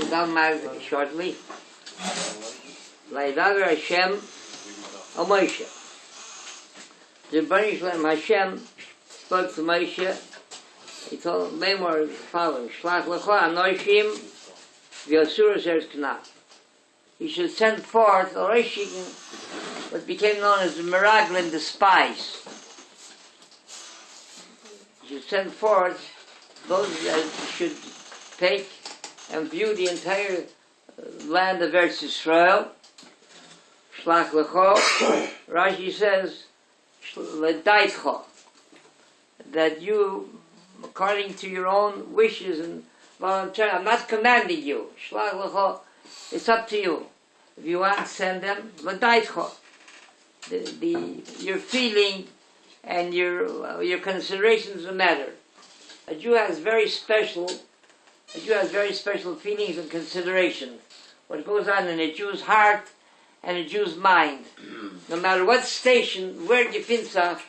down shortly. Vaydaber Hashem o Moshe. The Rebbeinu Shalom Hashem spoke to Moshe. He told him more the following: Shlach lecha anoshim v'yasur zeres knaf. He should send forth what became known as the Meraglim, the spies. He should send forth those that should take and view the entire land of Eretz Yisrael. Shlach lecho. Rashi says, ledaitcho, that you, according to your own wishes and volunteer, I'm not commanding you. Shlach lecho, it's up to you. If you want, send them. Ledaitcho. Your feeling and your considerations matter. A Jew has very special feelings and considerations. What goes on in a Jew's heart and a Jew's mind. No matter what station, where you find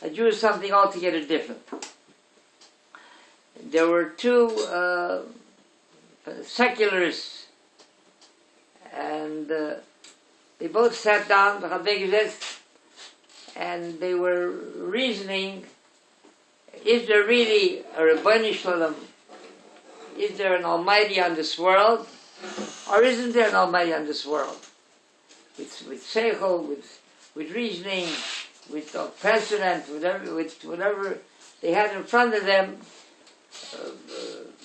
a Jew is something altogether different. There were two secularists, and they both sat down, and they were reasoning, is there really a Rabbi Shalom? Is there an Almighty on this world? Or isn't there an Almighty on this world? With seichel, with reasoning, with precedent, with whatever they had in front of them,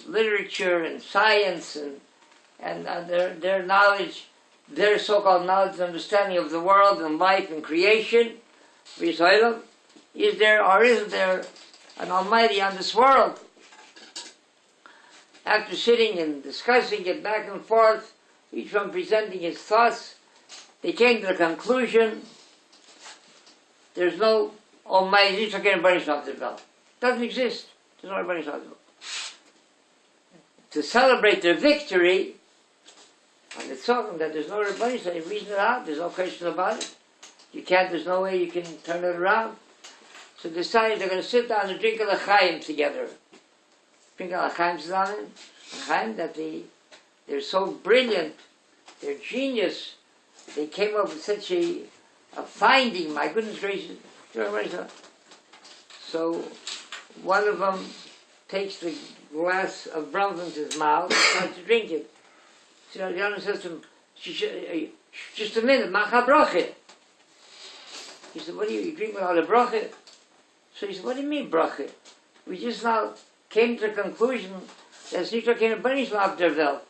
literature and science and their knowledge, their so-called knowledge and understanding of the world and life and creation. Is there or isn't there an Almighty on this world? After sitting and discussing it back and forth, each one presenting his thoughts, they came to the conclusion there's no Almighty. Doesn't exist. There's no Almighty. To celebrate their victory, and it's talking that there's no Rabbi, so you reason it out, there's no question about it. There's no way you can turn it around. So they decided they're going to sit down and drink a l'chaim together. Drink a l'chaim that they're so brilliant, they're genius, they came up with such a finding, my goodness gracious. So one of them takes the glass of rum into his mouth and starts to drink it. So the other says to him, just a minute, macha broche. He said, what do you drink without a broche? So he said, what do you mean broche? We just now came to the conclusion that Shlach came to banish auf der Welt.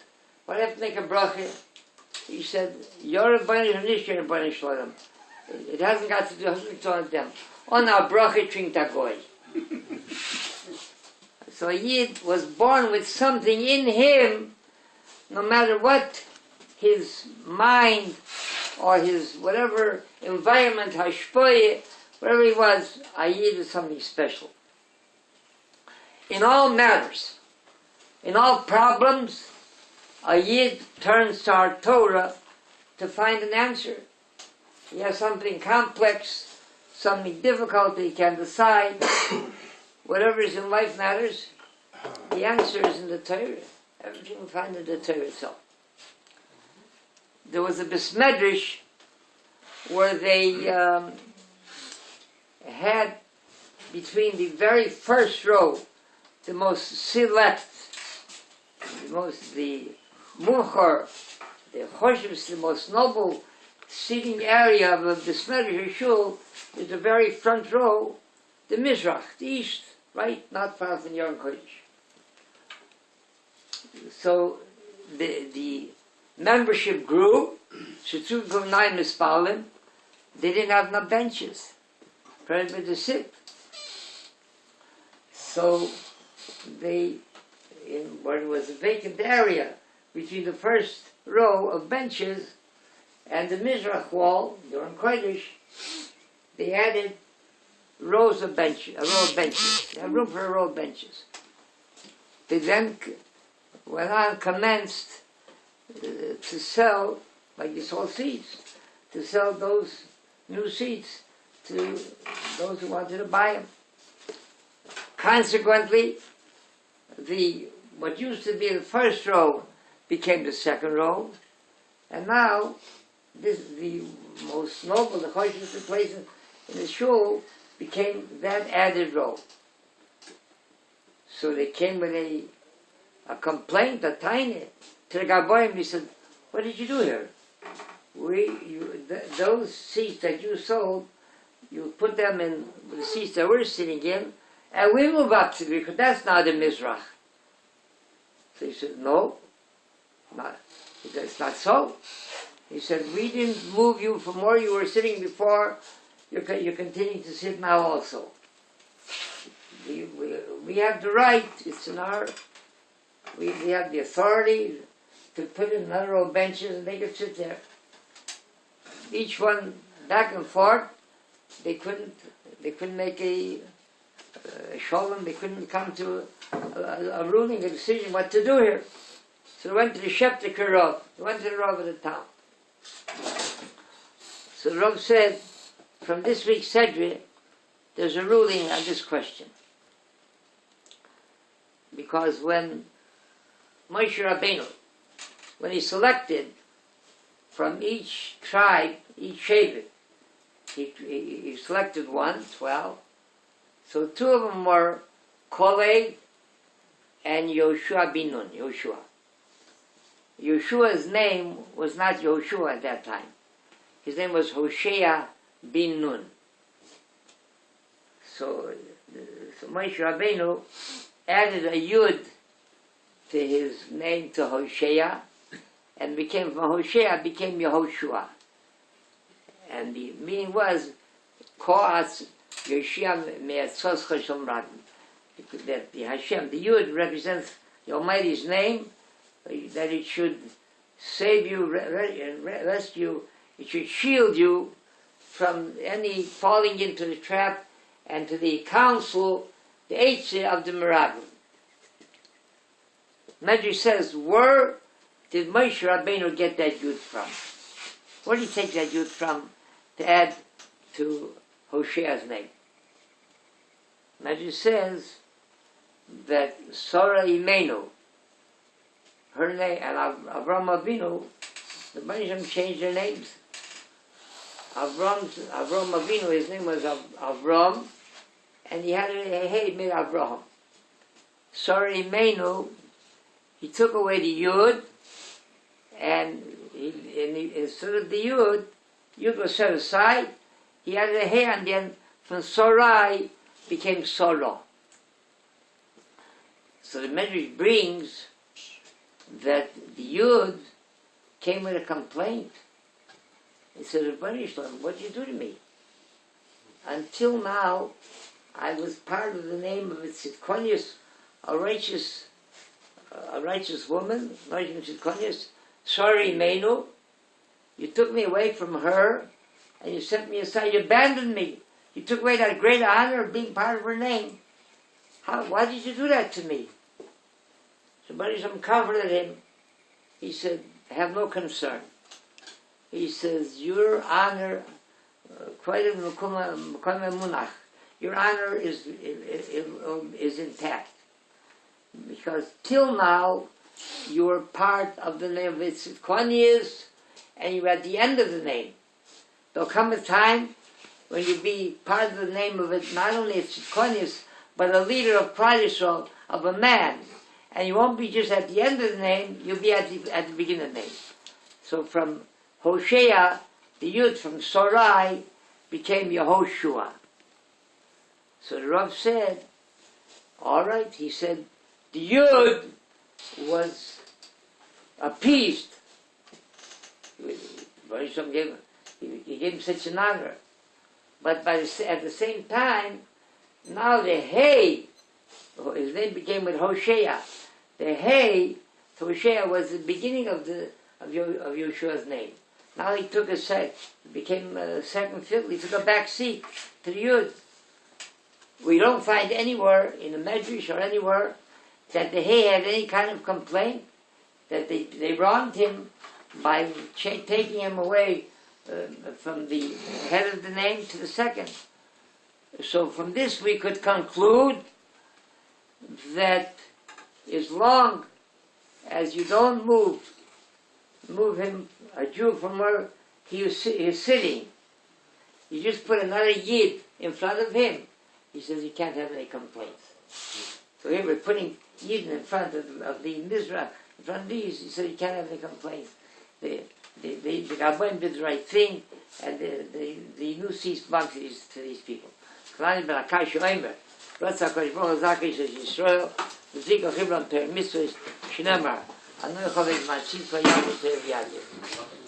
Why do I have to make a broche? He said, you're a banish and this you're a banish for them. It hasn't got to do with them. On our broche drink a goy. So a Yid was born with something in him, no matter what his mind or his whatever environment, hashpoye, whatever he was, a Yid is something special. In all matters, in all problems, a Yid turns to our Torah to find an answer. He has something complex, something difficult that he can't decide. Whatever is in life matters, the answer is in the Torah. Everything we find in the Torah itself. There was a Besmedrish where they had between the very first row, the most select, the Muchar, the Choshev, the most noble seating area of the Besmedrish Shul is the very front row, the Mizrach, the east, right, not far from Yom Kodesh. So the membership grew. They didn't have enough benches for everybody to sit. So where it was a vacant area between the first row of benches and the Mizrach wall, during Kodesh, they added a row of benches. They had room for a row of benches. They then went on, commenced to sell, like you saw seats, to sell those new seats to those who wanted to buy them. Consequently, what used to be the first row became the second row, and now this the most noble, the choshest place in the shul became that added row. So they came with a complaint, a tiny, to the Gaboim. He said, "What did you do here? Those seats that you sold, you put them in the seats that we're sitting in, and we move up to because that's now the Mizrach." So he said, "No, it's not so." He said, "We didn't move you from where you were sitting before. You're continuing to sit now also. We have the right. It's in our. We have the authority to put in another row of benches, and they could sit there. Each one back and forth. They couldn't make a shalom. They couldn't come to a ruling, a decision what to do here. So they went to the Shepter Rav. They went to the Rav of the town. So the Rav said, from this week's Sedri, there's a ruling on this question. Because when Moshe Rabbeinu, when he selected from each tribe, each Shevet, he selected 12. So 2 of them were Kolei and Yoshua bin Nun, Yoshua. Yoshua's name was not Yoshua at that time. His name was Hoshea bin Nun. So Moshe Rabbeinu added a Yud to his name to Hoshea, and from Hoshea became Yehoshua. And the meaning was Koatz Yoshia Me'atzos Chashom Radin. That the Hashem, the Yud, represents the Almighty's name, that it should save you, rescue, it should shield you from any falling into the trap and to the counsel, the Eitzah of the Meraglim. Medrash says, where did Moshe Rabbeinu get that Yud from? Where did he take that Yud from to add to Hoshea's name? Medrash says that Sarah Imenu, her name, and Avram Avinu, the Banishim changed their names. Avram Avinu, his name was Avram, and he had a hey made Avraham. Sarah Imenu, he took away the Yud, and instead of the Yud was set aside, he added a hey, and then from Sarai became Sarah. So the Medrash brings that the Yud came with a complaint. He said, Rabbi Shalom, what did you do to me? Until now, I was part of the name of Tzidkonius, a righteous woman, Tzidkonius, sorry, Menu. You took me away from her, and you sent me aside. You abandoned me. You took away that great honor of being part of her name. Why did you do that to me? So Baruch comforted him. He said, have no concern. He says, your honor, your honor is intact. Because till now, you were part of the name of Tzidkonius, and you were at the end of the name. There'll come a time when you'll be part of the name of it, not only Tzidkonius, but a leader of Pride Yisrael, of a man. And you won't be just at the end of the name, you'll be at the beginning of the name. So from Hoshea, the Yud from Sarai became Yehoshua. So the Rav said, all right, he said, the Yud was appeased. He gave him such an honor. But at the same time, now the Hey, his name became with Hoshea. The Hey, to Hoshea was the beginning of Yeshua's name. Now he took became a second fiddle. He took a back seat to the Yud. We don't find anywhere in the Medrash or anywhere that the Hey had any kind of complaint, that they wronged him by taking him away from the head of the name to the second. So from this we could conclude that as long as you don't move him, a Jew, from where he is sitting. You just put another Yid in front of him. He says you can't have any complaints. So here we're putting Yid in front of the Mizrah, in front of these. He said you can't have any complaints. The Rabbi did the right thing, and the Nusis belongs to these people. Kalani ben Akash Oimer, Ratza Kodesh Baruch Zakish Yisrael, the Zik of Hebron per Mitzvah Shnamar, Anu Chavez Machit Vayam Utev Yadir.